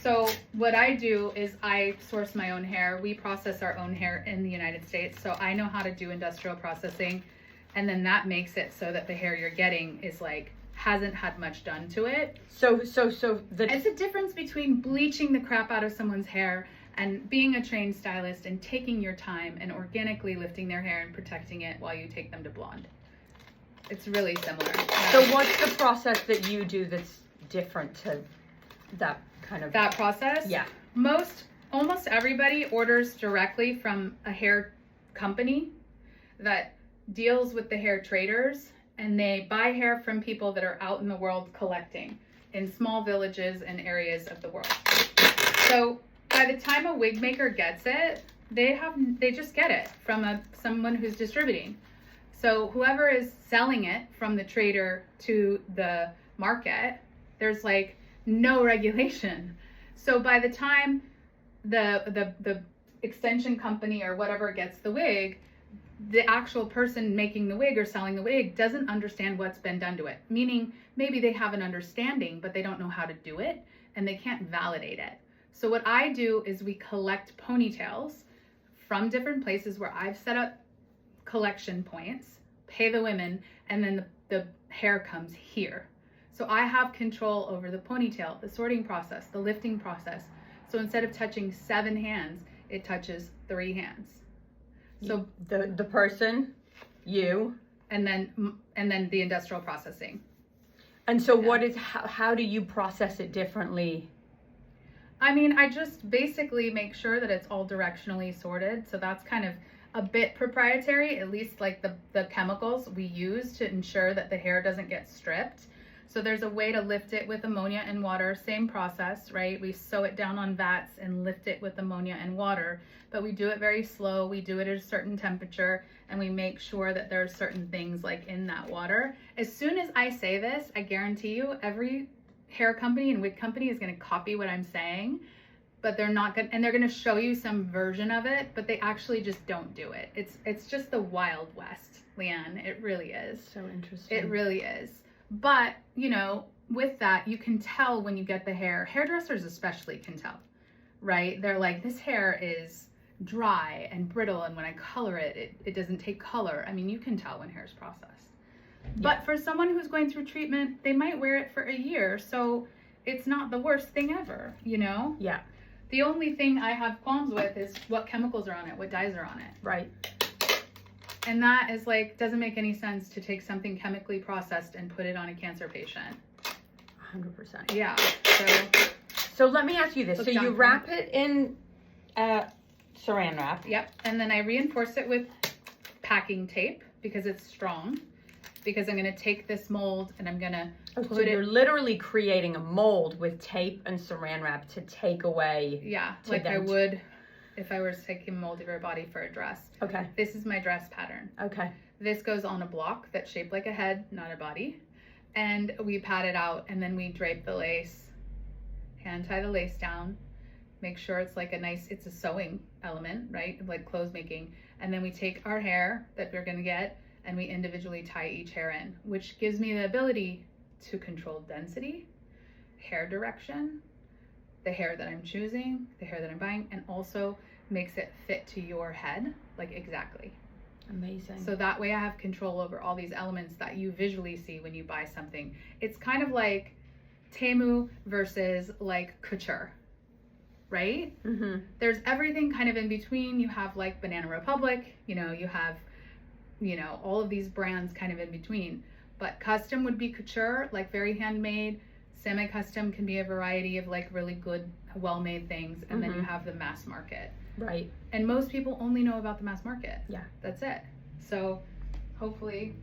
So what I do is I source my own hair. We process our own hair in the United States. So I know how to do industrial processing. And then that makes it so that the hair you're getting is like, hasn't had much done to it. It's a difference between bleaching the crap out of someone's hair and being a trained stylist and taking your time and organically lifting their hair and protecting it while you take them to blonde. It's really similar. So what's the process that you do that's different to that kind of... That process? Yeah. Almost everybody orders directly from a hair company that deals with the hair traders, and they buy hair from people that are out in the world collecting in small villages and areas of the world. So by the time a wig maker gets it, they just get it from someone who's distributing. So whoever is selling it from the trader to the market, there's like no regulation. So by the time the extension company or whatever gets the wig, the actual person making the wig or selling the wig doesn't understand what's been done to it. Meaning maybe they have an understanding, but they don't know how to do it and they can't validate it. So what I do is we collect ponytails from different places where I've set up collection points, pay the women, and then the hair comes here. So I have control over the ponytail, the sorting process, the lifting process. So instead of touching 7 hands, it touches 3 hands. So the person, you, and then the industrial processing. And so how do you process it differently? I mean, I just basically make sure that it's all directionally sorted. So that's kind of a bit proprietary, at least like the chemicals we use to ensure that the hair doesn't get stripped. So there's a way to lift it with ammonia and water, same process, right? We sew it down on vats and lift it with ammonia and water, but we do it very slow. We do it at a certain temperature, and we make sure that there are certain things like in that water. As soon as I say this, I guarantee you every hair company and wig company is going to copy what I'm saying, but they're not going to, and they're going to show you some version of it, but they actually just don't do it. It's just the Wild West, Leanne. It really is. So interesting. It really is. But, you know, with that, you can tell when you get the hair. Hairdressers especially can tell, right? They're like, this hair is dry and brittle, and when I color it, it doesn't take color. I mean, you can tell when hair is processed. Yeah. But for someone who's going through treatment, they might wear it for a year, so it's not the worst thing ever, you know? Yeah. The only thing I have qualms with is what chemicals are on it, what dyes are on it. Right. And that is like, doesn't make any sense to take something chemically processed and put it on a cancer patient. 100%. Yeah. So let me ask you this. So you wrap it in saran wrap. Yep. And then I reinforce it with packing tape because it's strong. Because I'm going to take this mold and I'm going to put it. You're literally creating a mold with tape and saran wrap to take away. Yeah. Like I would if I was taking a mold of your body for a dress. Okay. This is my dress pattern. Okay. This goes on a block that's shaped like a head, not a body. And we pat it out, and then we drape the lace, hand tie the lace down, make sure it's like it's a sewing element, right? Like clothes making. And then we take our hair that we're gonna get and we individually tie each hair in, which gives me the ability to control density, hair direction, the hair that I'm choosing, the hair that I'm buying, and also makes it fit to your head, like exactly. Amazing. So that way I have control over all these elements that you visually see when you buy something. It's kind of like Temu versus like couture, right? Mm-hmm. There's everything kind of in between. You have like Banana Republic, you have, all of these brands kind of in between. But custom would be couture, like very handmade. Semi-custom can be a variety of like really good, well-made things. And then you have the mass market. Right. And most people only know about the mass market. Yeah. That's it. So hopefully.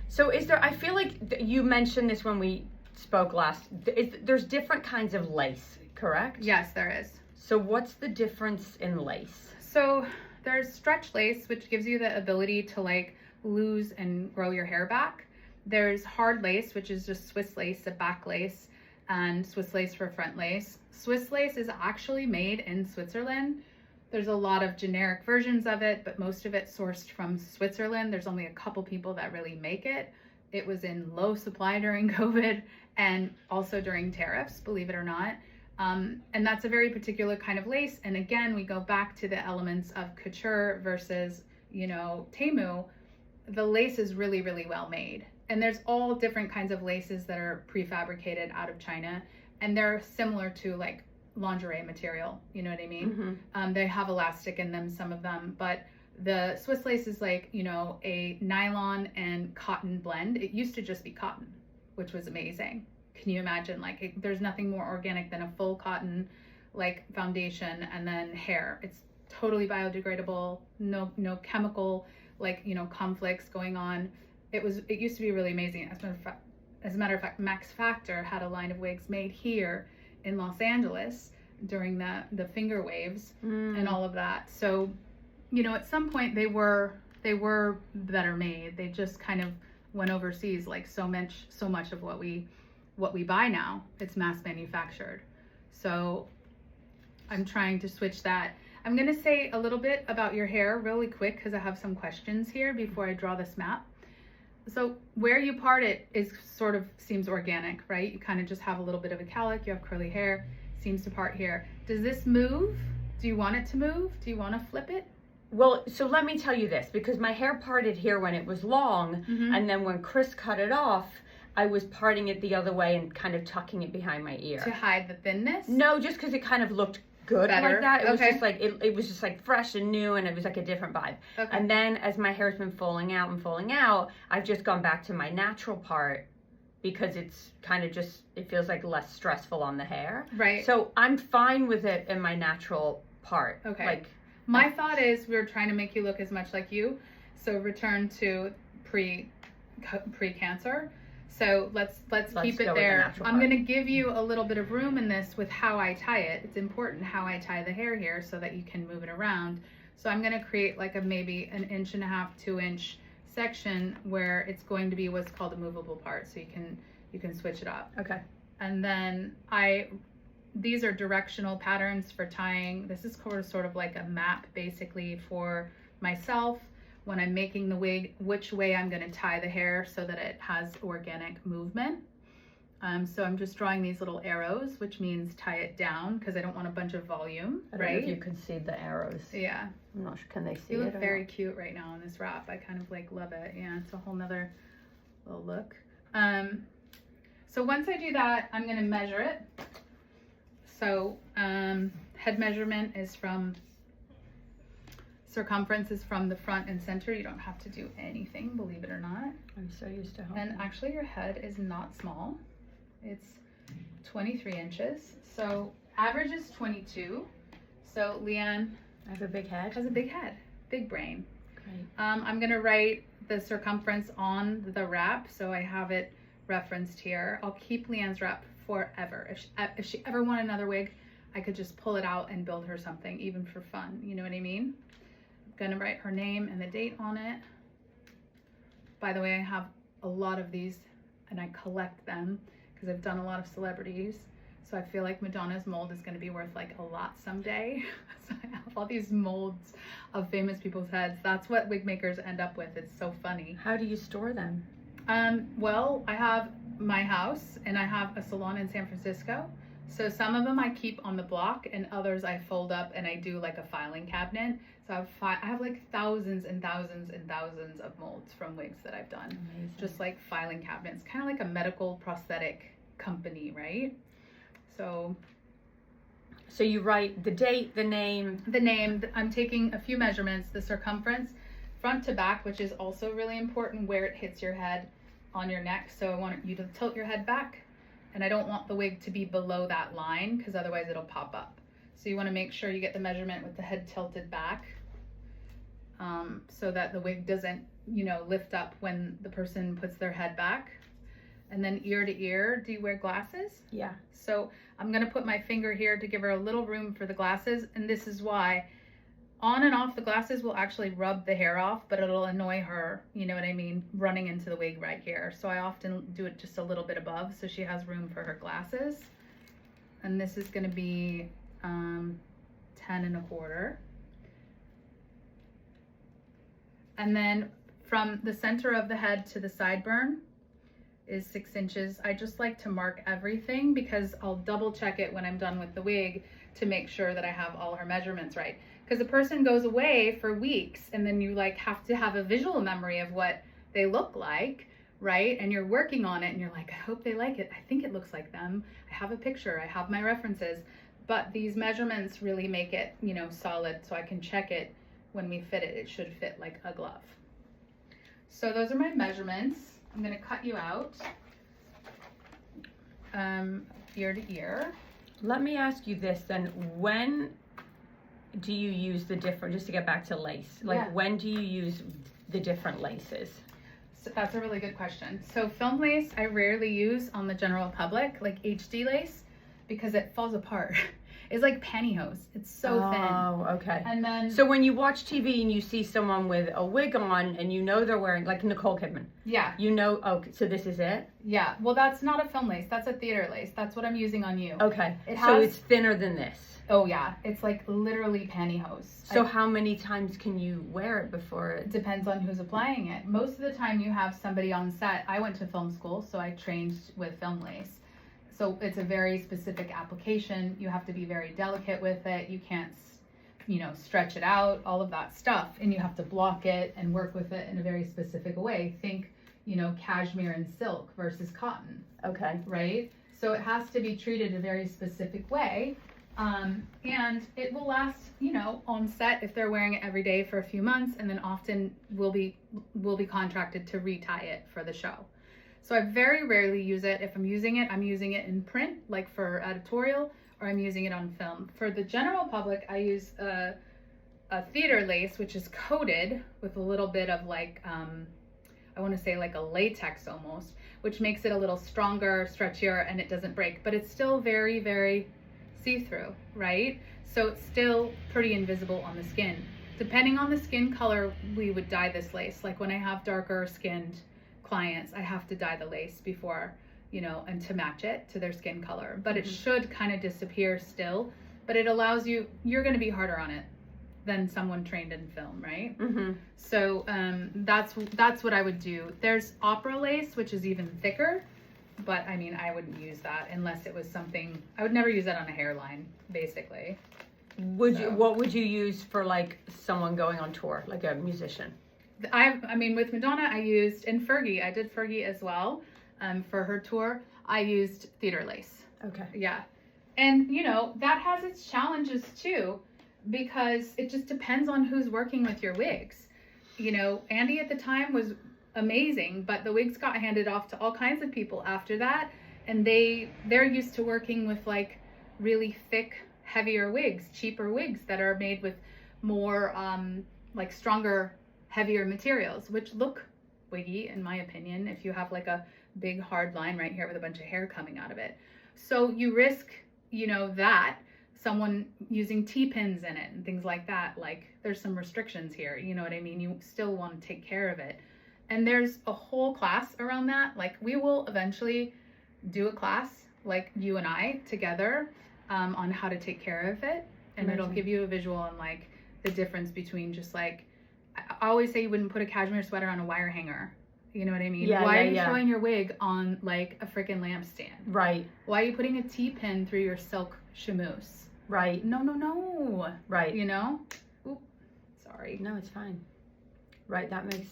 So I feel like you mentioned this when we spoke last, there's different kinds of lace, correct? Yes, there is. So what's the difference in lace? So there's stretch lace, which gives you the ability to like lose and grow your hair back. There's hard lace, which is just Swiss lace, a back lace, and Swiss lace for front lace. Swiss lace is actually made in Switzerland. There's a lot of generic versions of it, but most of it sourced from Switzerland. There's only a couple people that really make it. It was in low supply during COVID and also during tariffs, believe it or not. And that's a very particular kind of lace. And again, we go back to the elements of couture versus, Temu. The lace is really, really well made. And there's all different kinds of laces that are prefabricated out of China. And they're similar to like lingerie material. You know what I mean? Mm-hmm. They have elastic in them, some of them. But the Swiss lace is like, a nylon and cotton blend. It used to just be cotton, which was amazing. Can you imagine? Like, there's nothing more organic than a full cotton, like, foundation and then hair. It's totally biodegradable. No chemical, like, conflicts going on. It used to be really amazing. As a matter of fact, Max Factor had a line of wigs made here in Los Angeles during the finger waves and all of that. So, at some point they were better made. They just kind of went overseas, like so much of what we buy now, it's mass manufactured. So I'm trying to switch that. I'm going to say a little bit about your hair really quick because I have some questions here before I draw this map. So where you part it seems organic, right? You kind of just have a little bit of a cowlick, you have curly hair, seems to part here. Does this move? Do you want it to move? Do you want to flip it? Well, so let me tell you this, because my hair parted here when it was long, and then when Chris cut it off, I was parting it the other way and kind of tucking it behind my ear. To hide the thinness? No, just because it kind of looked good Better. like that. It was Okay. just like, it was just like fresh and new, and it was like a different vibe. Okay. And then as my hair's been falling out, I've just gone back to my natural part because it's kind of just, it feels like less stressful on the hair. Right. So I'm fine with it in my natural part. Okay. Like, my thought is we're trying to make you look as much like you. So return to pre-cancer. So let's keep go it with the there. natural I'm part. going to give you a little bit of room in this with how I tie it. It's important how I tie the hair here so that you can move it around. So I'm going to create like maybe an 1.5 to 2 inch section where it's going to be what's called a movable part. So you can switch it up. okay. And then these are directional patterns for tying. This is sort of like a map basically for myself when I'm making the wig, which way I'm going to tie the hair so that it has organic movement. So I'm just drawing these little arrows, which means tie it down because I don't want a bunch of volume, I don't right? know if you can see the arrows. Yeah. I'm not sure, can they see You it? look or very not? cute right now in this wrap. I kind of like love it. Yeah, it's a whole nother little look. So once I do that, I'm going to measure it. So head measurement is from, circumference is from the front and center. You don't have to do anything, believe it or not. I'm so used to helping. And actually your head is not small. It's 23 inches. So average is 22. So Leanne I have a big head. has a big head, big brain. Great. I'm gonna write the circumference on the wrap so I have it referenced here. I'll keep Leanne's wrap forever. If she ever wanted another wig, I could just pull it out and build her something, even for fun. You know what I mean? I'm gonna write her name and the date on it. By the way, I have a lot of these and I collect them because I've done a lot of celebrities. So I feel like Madonna's mold is gonna be worth like a lot someday. So I have all these molds of famous people's heads. That's what wig makers end up with. It's so funny. How do you store them? Well, I have my house and I have a salon in San Francisco. So some of them I keep on the block and others I fold up and I do like a filing cabinet. So I have like thousands and thousands and thousands of molds from wigs that I've done. Amazing. Just like filing cabinets, kind of like a medical prosthetic company, right? So you write the date, the name. the name, I'm taking a few measurements, the circumference, front to back, which is also really important where it hits your head on your neck. So I want you to tilt your head back and I don't want the wig to be below that line because otherwise it'll pop up. So you want to make sure you get the measurement with the head tilted back so that the wig doesn't, lift up when the person puts their head back. And then ear to ear, do you wear glasses? Yeah. So I'm gonna put my finger here to give her a little room for the glasses, and this is why on and off the glasses will actually rub the hair off, but it'll annoy her, you know what I mean, running into the wig right here. So I often do it just a little bit above so she has room for her glasses. And this is gonna be 10 1/4. And then from the center of the head to the sideburn, is 6 inches. I just like to mark everything because I'll double check it when I'm done with the wig to make sure that I have all her measurements right. Because a person goes away for weeks and then you like have to have a visual memory of what they look like, right? And you're working on it and you're like, I hope they like it. I think it looks like them. I have a picture, I have my references, but these measurements really make it, you know, solid so I can check it when we fit it. It should fit like a glove. So those are my measurements. I'm gonna cut you out ear to ear. Let me ask you this then, when do you use the different, just to get back to lace, like Yeah. when do you use the different laces? So that's a really good question. So film lace I rarely use on the general public, like HD lace, because it falls apart. It's like pantyhose. It's so thin. Oh, okay. And then So when you watch TV and you see someone with a wig on and you know they're wearing, like Nicole Kidman, yeah, you know, okay, so this is it? yeah. Well, that's not a film lace. That's a theater lace. That's what I'm using on you. Okay, It so has- it's thinner than this. Oh yeah, it's like literally pantyhose. So how many times can you wear it before It it? depends on who's applying it. Most of the time you have somebody on set. I went to film school, so I trained with film lace. So it's a very specific application. You have to be very delicate with it. You can't, you know, stretch it out, all of that stuff. And you have to block it and work with it in a very specific way. Think, you know, cashmere and silk versus cotton, Okay. right? So it has to be treated a very specific way. And it will last, you know, on set if they're wearing it every day for a few months, and then often will be contracted to retie it for the show. So I very rarely use it. If I'm using it in print, like for editorial, or I'm using it on film. For the general public, I use a theater lace, which is coated with a little bit of like, I want to say like a latex almost, which makes it a little stronger, stretchier, and it doesn't break, but it's still very, very see-through, right? So it's still pretty invisible on the skin. Depending on the skin color, we would dye this lace. Like when I have darker skinned clients, I have to dye the lace before, you know, and to match it to their skin color. But it should kind of disappear still, but it allows you, you're going to be harder on it than someone trained in film, right? Mm-hmm. So that's what I would do. There's opera lace, which is even thicker, but I mean, I wouldn't use that unless it was something, I would never use that on a hairline, basically. Would So- you? What would you use for like someone going on tour, like a musician? I mean, with Madonna, I used, and Fergie, I did Fergie as well. For her tour, I used theater lace. Okay. Yeah. And, you know, that has its challenges too, because it just depends on who's working with your wigs. You know, Andy at the time was amazing, but the wigs got handed off to all kinds of people after that. And they're used to working with like really thick, heavier wigs, cheaper wigs that are made with more, like stronger, heavier materials, which look wiggy in my opinion, if you have like a big hard line right here with a bunch of hair coming out of it. So you risk, you know, that someone using T-pins in it and things like that. Like there's some restrictions here, you know what I mean? You still want to take care of it. And there's a whole class around that. Like we will eventually do a class like you and I together on how to take care of it. And it'll Amazing. give you a visual on like the difference between just like, I always say you wouldn't put a cashmere sweater on a wire hanger. You know what I mean? Yeah, Why yeah, are you yeah. showing your wig on like a freaking lampstand? Right. Why are you putting a T-pin through your silk chamoose? Right. No. Right. You know? Oop, sorry. No, it's fine. Right. That makes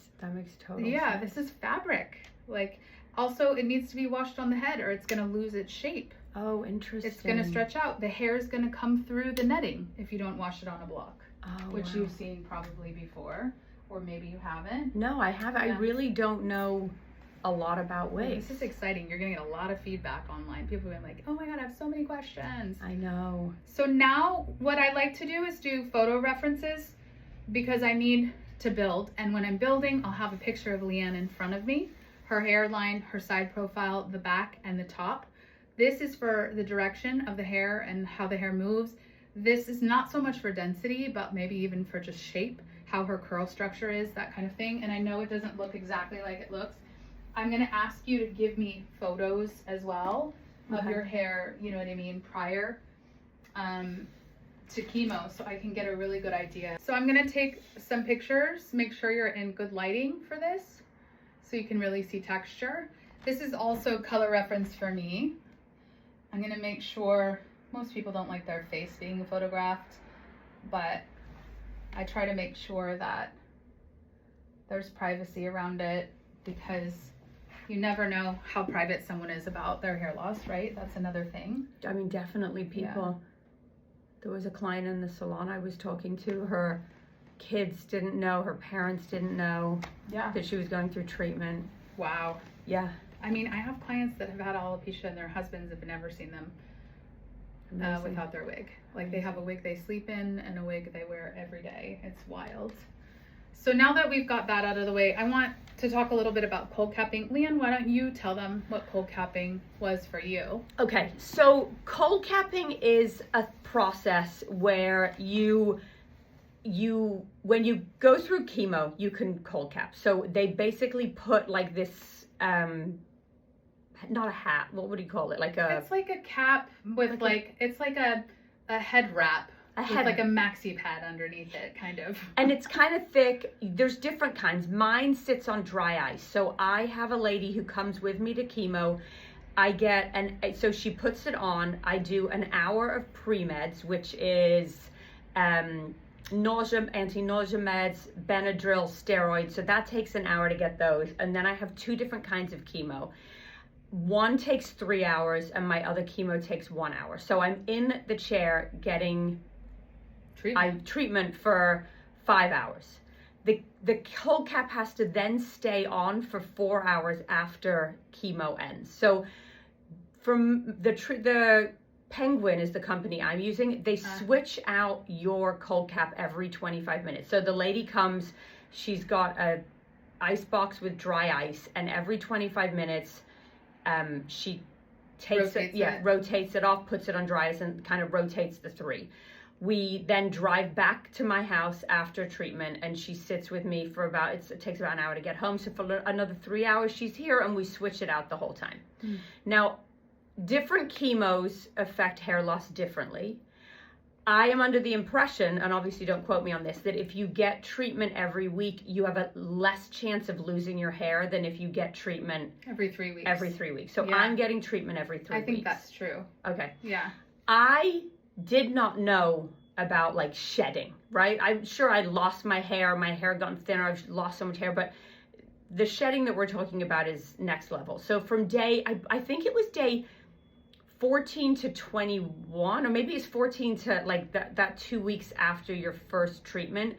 total Yeah, sense. this is fabric. Like, also it needs to be washed on the head or it's gonna lose its shape. Oh, interesting. It's gonna stretch out. The hair is gonna come through the netting if you don't wash it on a block, Oh, which wow. you've seen probably before, or maybe you haven't. No, I haven't. I Yeah. really don't know a lot about wigs. This is exciting. You're gonna get a lot of feedback online. People are like, oh my God, I have so many questions. I know. So now what I like to do is do photo references because I need to build. And when I'm building, I'll have a picture of Leanne in front of me, her hairline, her side profile, the back and the top. This is for the direction of the hair and how the hair moves. This is not so much for density, but maybe even for just shape, how her curl structure is, that kind of thing. And I know it doesn't look exactly like it looks. I'm gonna ask you to give me photos as well of Okay. your hair, you know what I mean, prior to chemo, so I can get a really good idea. So I'm gonna take some pictures, make sure you're in good lighting for this, so you can really see texture. This is also color reference for me. I'm gonna make sure, most people don't like their face being photographed, but I try to make sure that there's privacy around it, because you never know how private someone is about their hair loss, right? That's another thing. I mean, definitely people. There was a client in the salon I was talking to. Her kids didn't know, her parents didn't know that she was going through treatment. Wow. Yeah. I mean, I have clients that have had alopecia and their husbands have never seen them without their wig. Like, they have a wig they sleep in and a wig they wear every day. It's wild. So now that we've got that out of the way, I want to talk a little bit about cold capping. Leanne, why don't you tell them what cold capping was for you? Okay, so cold capping is a process where you when you go through chemo, you can cold cap. So they basically put like this not a hat, what would you call it? Like a... It's like a cap with it's like a head wrap. With like a maxi pad underneath it, kind of. And it's kind of thick. There's different kinds. Mine sits on dry ice. So I have a lady who comes with me to chemo. So she puts it on. I do an hour of pre-meds, which is nausea, anti-nausea meds, Benadryl, steroids. So that takes an hour to get those. And then I have 2 different kinds of chemo. One takes 3 hours and my other chemo takes 1 hour. So I'm in the chair getting treatment for 5 hours. The cold cap has to then stay on for 4 hours after chemo ends. So from the Penguin is the company I'm using. They switch out your cold cap every 25 minutes. So the lady comes, she's got a ice box with dry ice, and every 25 minutes she takes rotates it off, puts it on dry ice, and kind of rotates the 3. We then drive back to my house after treatment, and she sits with me for it takes about an hour to get home. So for another 3 hours, she's here, and we switch it out the whole time. Now, different chemos affect hair loss differently. I am under the impression, and obviously don't quote me on this, that if you get treatment every week, you have a less chance of losing your hair than if you get treatment every 3 weeks. Every 3 weeks. So I'm getting treatment every 3 weeks. I think that's true. Okay. Yeah. I did not know about like shedding, right? I'm sure I lost my hair had gotten thinner, I've lost so much hair, but the shedding that we're talking about is next level. So from I think it was day 14 to 21, or maybe it's 14 to like that 2 weeks after your first treatment,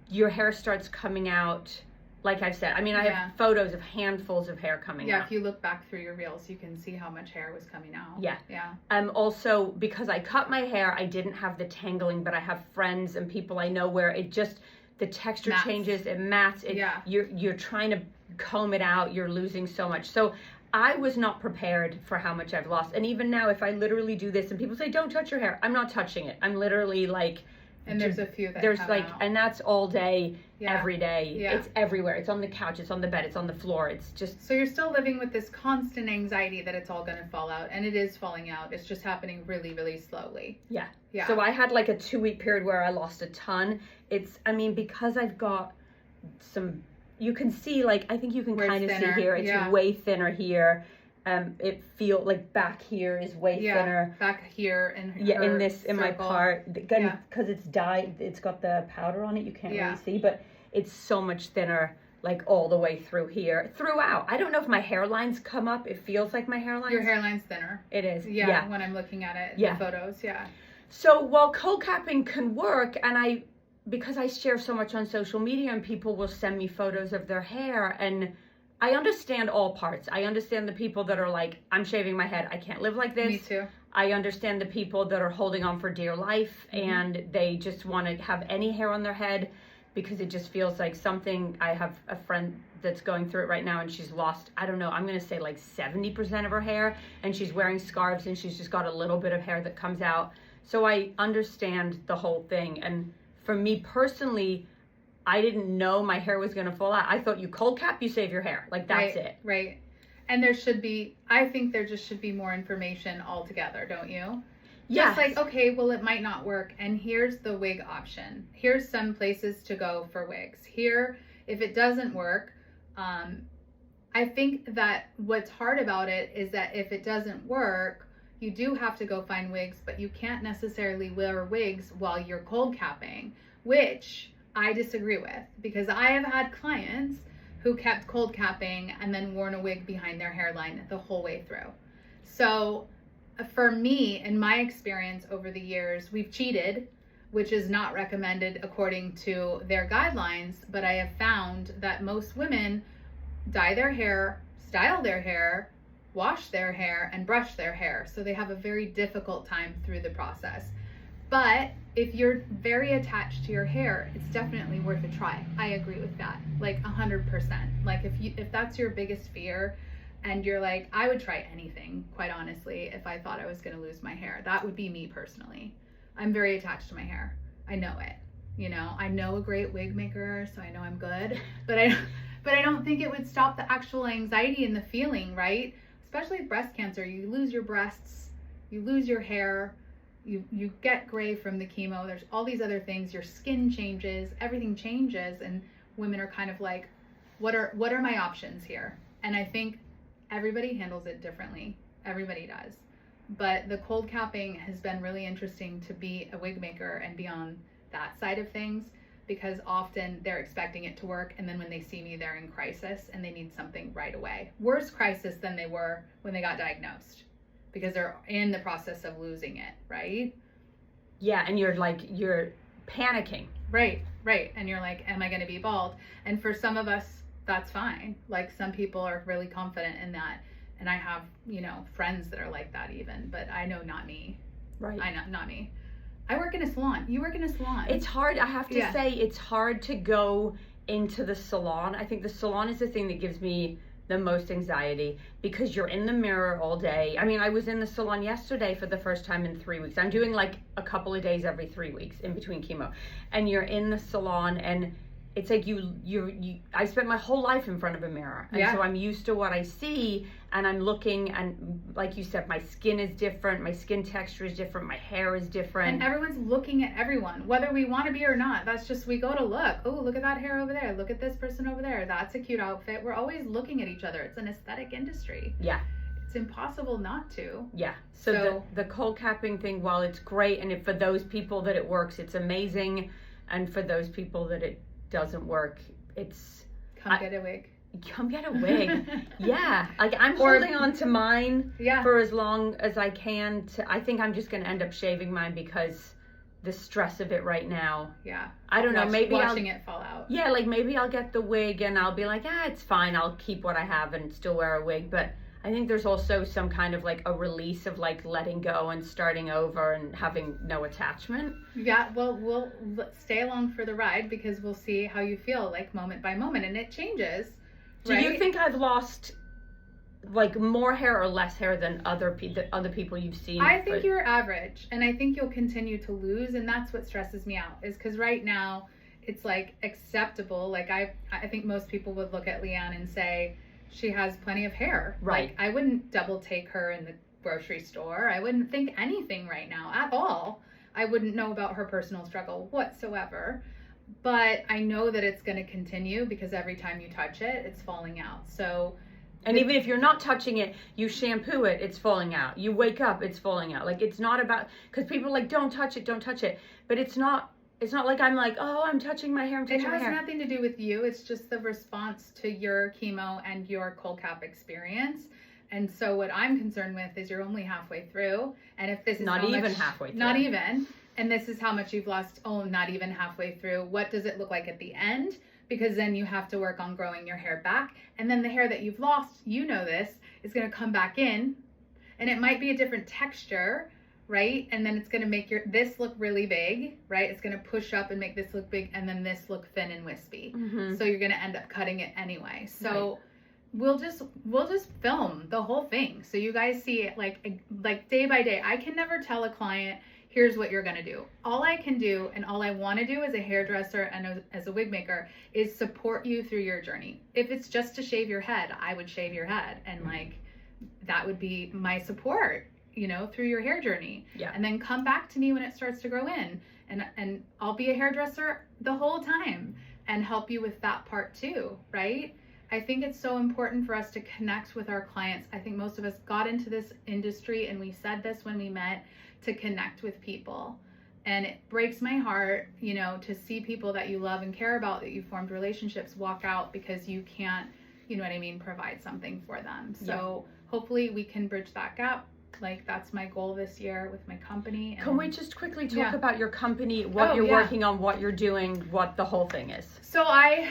your hair starts coming out. Like I've said, I mean, I have photos of handfuls of hair coming out. Yeah, if you look back through your reels, you can see how much hair was coming out. Yeah. Yeah. Also, because I cut my hair, I didn't have the tangling, but I have friends and people I know where it just, the texture changes, it mats. You're trying to comb it out, you're losing so much. So I was not prepared for how much I've lost. And even now, if I literally do this and people say, don't touch your hair, I'm not touching it. I'm literally like... And there's a few that there's like out. And that's all day, every day. Yeah. It's everywhere. It's on the couch, it's on the bed, it's on the floor. It's just... So you're still living with this constant anxiety that it's all going to fall out, and it is falling out. It's just happening really, really slowly. Yeah. Yeah. So I had like a 2-week period where I lost a ton. Because I've got some, you can see, like, I think you can kind of see here. It's way thinner here. It feel like back here is way thinner. Back here and in my part, because it's dyed, it's got the powder on it. You can't really see, but it's so much thinner, like all the way through here, throughout. I don't know if my hairlines come up. It feels like my hairlines. Your hairline's thinner. It is. Yeah. When I'm looking at it, the photos. Yeah. So while cold capping can work, and because I share so much on social media, and people will send me photos of their hair, and I understand all parts. I understand the people that are like, I'm shaving my head, I can't live like this. Me too. I understand the people that are holding on for dear life, and they just want to have any hair on their head because it just feels like something. I have a friend that's going through it right now, and she's lost, I don't know, I'm going to say like 70% of her hair, and she's wearing scarves, and she's just got a little bit of hair that comes out. So I understand the whole thing. And for me personally, I didn't know my hair was going to fall out. I thought you cold cap, you save your hair. Like, that's it. Right. And I think there just should be more information altogether, don't you? Yeah. Just like, okay, well, it might not work. And here's the wig option. Here's some places to go for wigs. Here, if it doesn't work, I I think that what's hard about it is that if it doesn't work, you do have to go find wigs, but you can't necessarily wear wigs while you're cold capping, which I disagree with, because I have had clients who kept cold capping and then worn a wig behind their hairline the whole way through. So for me, in my experience over the years, we've cheated, which is not recommended according to their guidelines, but I have found that most women dye their hair, style their hair, wash their hair, and brush their hair. So they have a very difficult time through the process. But if you're very attached to your hair, it's definitely worth a try. I agree with that, like 100%. Like if that's your biggest fear and you're like, I would try anything, quite honestly, if I thought I was gonna lose my hair. That would be me personally. I'm very attached to my hair. I know it. You know, I know a great wig maker, so I know I'm good, but I don't think it would stop the actual anxiety and the feeling, right? Especially with breast cancer, you lose your breasts, you lose your hair, you get gray from the chemo. There's all these other things. Your skin changes, everything changes, and women are kind of like, what are my options here? And I think everybody handles it differently. Everybody does. But the cold capping has been really interesting to be a wig maker and be on that side of things, because often they're expecting it to work, and then when they see me, they're in crisis and they need something right away. Worse crisis than they were when they got diagnosed, because they're in the process of losing it, right? Yeah, and you're panicking. Right. And you're like, am I going to be bald? And for some of us, that's fine. Like, some people are really confident in that. And I have, friends that are like that even, but I know not me. Right. Not me. I work in a salon. You work in a salon. It's hard. I have to say, it's hard to go into the salon. I think the salon is the thing that gives me the most anxiety, because you're in the mirror all day. I mean, I was in the salon yesterday for the first time in 3 weeks. I'm doing like a couple of days every 3 weeks in between chemo. And you're in the salon, and it's like I spent my whole life in front of a mirror. And so I'm used to what I see, and I'm looking, and like you said, my skin is different, my skin texture is different, my hair is different. And everyone's looking at everyone, whether we want to be or not. That's just, we go to look. Oh, look at that hair over there. Look at this person over there. That's a cute outfit. We're always looking at each other. It's an aesthetic industry. Yeah. It's impossible not to. Yeah. So the cold capping thing, while it's great, and for those people that it works, it's amazing. And for those people that it doesn't work, Come get a wig. Yeah, like I'm holding on to mine for as long as I can. I think I'm just going to end up shaving mine, because the stress of it right now. Yeah. I don't know, maybe watching it fall out. Yeah, like maybe I'll get the wig and I'll be like, it's fine, I'll keep what I have and still wear a wig. But I think there's also some kind of like a release of like letting go and starting over and having no attachment. Yeah, well, we'll stay along for the ride, because we'll see how you feel like moment by moment, and it changes. Do you think I've lost like more hair or less hair than other people you've seen? I think you're average, and I think you'll continue to lose, and that's what stresses me out, is because right now it's like acceptable. Like I think most people would look at Leanne and say, she has plenty of hair. Right. Like, I wouldn't double take her in the grocery store. I wouldn't think anything right now at all. I wouldn't know about her personal struggle whatsoever. But I know that it's going to continue, because every time you touch it, it's falling out. So, and even if you're not touching it, you shampoo it, it's falling out. You wake up, it's falling out. Like, it's not about, because people are like, don't touch it. But it's not like I'm like, oh, I'm touching my hair, It has nothing to do with you. It's just the response to your chemo and your cold cap experience. And so what I'm concerned with is you're only halfway through. And if this is not even halfway through. Not even. And this is how much you've lost. Oh, not even halfway through. What does it look like at the end? Because then you have to work on growing your hair back. And then the hair that you've lost, this, is going to come back in. And it might be a different texture, right? And then it's going to make this look really big, right? It's going to push up and make this look big, and then this look thin and wispy. Mm-hmm. So you're going to end up cutting it anyway. So we'll just film the whole thing, so you guys see it like day by day. I can never tell a client, here's what you're going to do. All I can do, and all I want to do as a hairdresser and as a wig maker, is support you through your journey. If it's just to shave your head, I would shave your head, and that would be my support, through your hair journey. Yeah. And then come back to me when it starts to grow in, and I'll be a hairdresser the whole time and help you with that part too, right? I think it's so important for us to connect with our clients. I think most of us got into this industry, and we said this when we met, to connect with people. And it breaks my heart, you know, to see people that you love and care about, that you formed relationships, walk out because you can't, you know what I mean, provide something for them. So hopefully we can bridge that gap. Like, that's my goal this year with my company. And can we just quickly talk about your company, what you're working on, what you're doing, what the whole thing is? So I,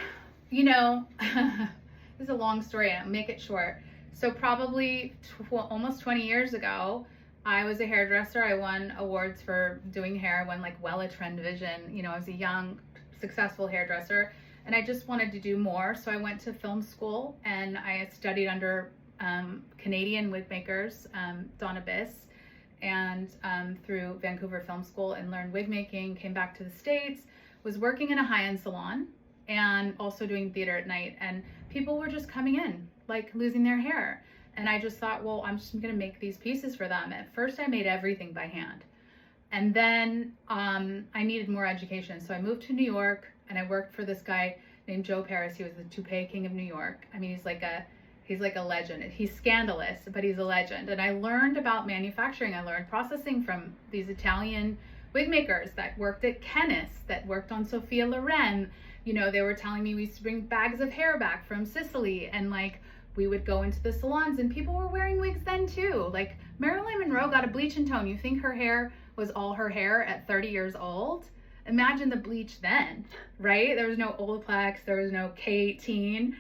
you know, this is a long story. I'll make it short. So probably almost 20 years ago, I was a hairdresser. I won awards for doing hair. I won like Wella Trend Vision. You know, I was a young, successful hairdresser, and I just wanted to do more. So I went to film school, and I studied under Canadian wig makers, Donna Biss, and through Vancouver Film School, and learned wig making. Came back to the States, was working in a high-end salon, and also doing theater at night. And people were just coming in, like losing their hair. And I just thought, well, I'm just gonna make these pieces for them. At first I made everything by hand. And then I needed more education. So I moved to New York, and I worked for this guy named Joe Paris. He was the toupee king of New York. I mean, he's like a legend. He's scandalous, but he's a legend. And I learned about manufacturing. I learned processing from these Italian wig makers that worked at Kenneth, that worked on Sophia Loren. You know, they were telling me we used to bring bags of hair back from Sicily, and like, we would go into the salons and people were wearing wigs then too. Like, Marilyn Monroe got a bleach and tone. You think her hair was all her hair at 30 years old? Imagine the bleach then, right? There was no Olaplex, there was no K18.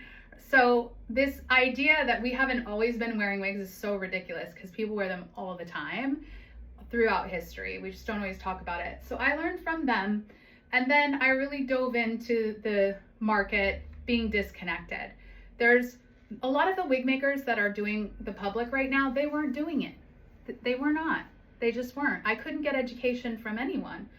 So this idea that we haven't always been wearing wigs is so ridiculous, because people wear them all the time throughout history. We just don't always talk about it. So I learned from them, and then I really dove into the market being disconnected. There's a lot of the wig makers that are doing the public right now, they weren't doing it. They were not. They just weren't. I couldn't get education from anyone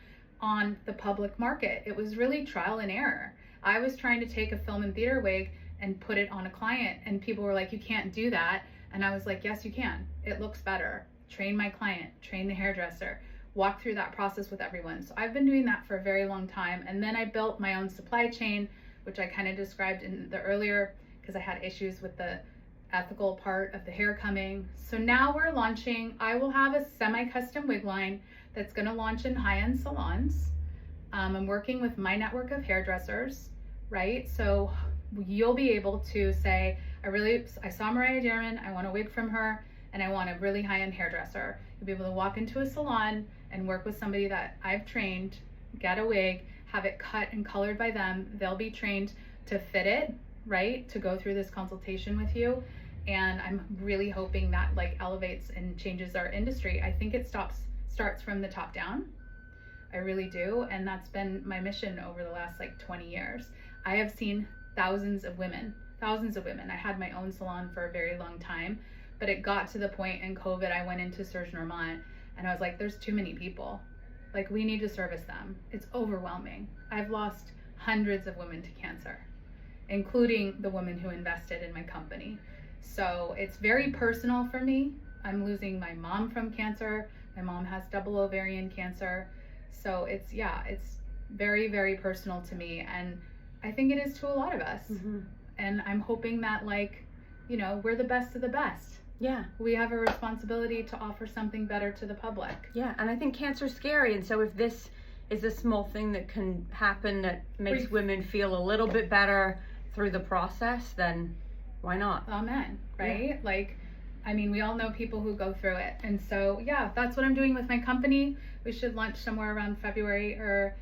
on the public market. It was really trial and error. I was trying to take a film and theater wig and put it on a client, and people were like, you can't do that. And I was like, yes, you can. It looks better. Train my client, train the hairdresser, walk through that process with everyone. So I've been doing that for a very long time. And then I built my own supply chain, which I kind of described in the earlier, because I had issues with the ethical part of the hair coming. So now we're launching, I will have a semi-custom wig line that's gonna launch in high-end salons. I'm working with my network of hairdressers, right? So you'll be able to say, I saw Mariah Dierman, I want a wig from her, and I want a really high-end hairdresser. You'll be able to walk into a salon and work with somebody that I've trained, get a wig, have it cut and colored by them. They'll be trained to fit it, right, to go through this consultation with you. And I'm really hoping that like elevates and changes our industry. I think it starts from the top down. I really do. And that's been my mission over the last like 20 years. I have seen thousands of women. I had my own salon for a very long time, but it got to the point in COVID, I went into Serge Normand, and I was like, there's too many people. Like, we need to service them. It's overwhelming. I've lost hundreds of women to cancer, including the woman who invested in my company. So it's very personal for me. I'm losing my mom from cancer. My mom has double ovarian cancer. So it's very, very personal to me. And I think it is to a lot of us. Mm-hmm. And I'm hoping that, like, you know, we're the best of the best. Yeah. We have a responsibility to offer something better to the public. Yeah, and I think cancer's scary. And so if this is a small thing that can happen that makes women feel a little bit better through the process, then why not? Amen. Right? Yeah. Like, I mean, we all know people who go through it. And so, yeah, that's what I'm doing with my company. We should launch somewhere around February or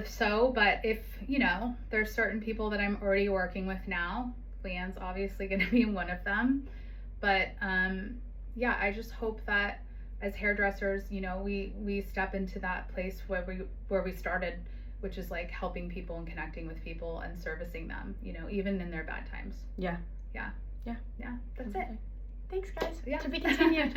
so. But if, you know, there's certain people that I'm already working with now, Leanne's obviously going to be one of them. But yeah, I just hope that as hairdressers, you know, we step into that place where we started, which is like helping people and connecting with people and servicing them, you know, even in their bad times. Yeah. Yeah. Yeah. Yeah. That's it. Thanks, guys. Yeah. To be continued.